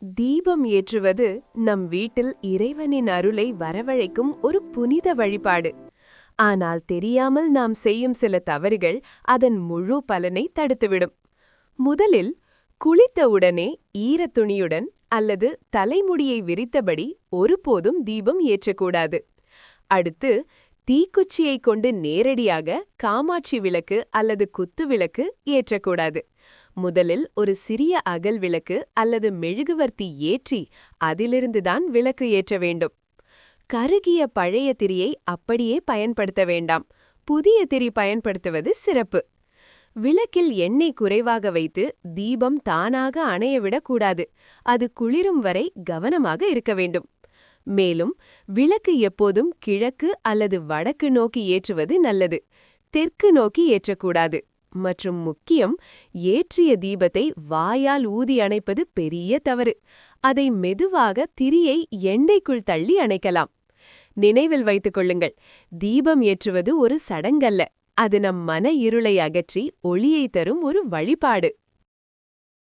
தீபம் ஏற்றுவது நம் வீட்டில் இறைவனின் அருளை வரவழைக்கும் ஒரு புனித வழிபாடு. ஆனால் தெரியாமல் நாம் செய்யும் சில தவறுகள் அதன் முழு பலனை தடுத்துவிடும். முதலில் குளித்தவுடனே ஈரத் துணியுடன் அல்லது தலைமுடியை விரித்தபடி ஒருபோதும் தீபம் ஏற்றக்கூடாது. அடுத்து தீக்குச்சியைக் கொண்டு நேரடியாக காமாட்சி விளக்கு அல்லது குத்து விளக்கு ஏற்றக்கூடாது. முதலில் ஒரு சிறிய அகல் விளக்கு அல்லது மெழுகுவர்த்தி ஏற்றி அதிலிருந்துதான் விளக்கு ஏற்ற வேண்டும். கருகிய பழைய திரியை அப்படியே பயன்படுத்த வேண்டாம். புதிய திரி பயன்படுத்துவது சிறப்பு. விளக்கில் எண்ணெய் குறைவாக வைத்து தீபம் தானாக அணையவிடக்கூடாது. அது குளிரும் வரை கவனமாக இருக்க வேண்டும். மேலும் விளக்கு எப்போதும் கிழக்கு அல்லது வடக்கு நோக்கி ஏற்றுவது நல்லது. தெற்கு நோக்கி ஏற்றக்கூடாது. மற்றும் முக்கியம், ஏற்றிய தீபத்தை வாயால் ஊதி அணைப்பது பெரிய தவறு. அதை மெதுவாக திரியை எண்ணெய்க்குள் தள்ளி அணைக்கலாம். நினைவில் வைத்துக் கொள்ளுங்கள், தீபம் ஏற்றுவது ஒரு சடங்கல்ல. அது நம் மன இருளை அகற்றி ஒளியை தரும் ஒரு வழிபாடு.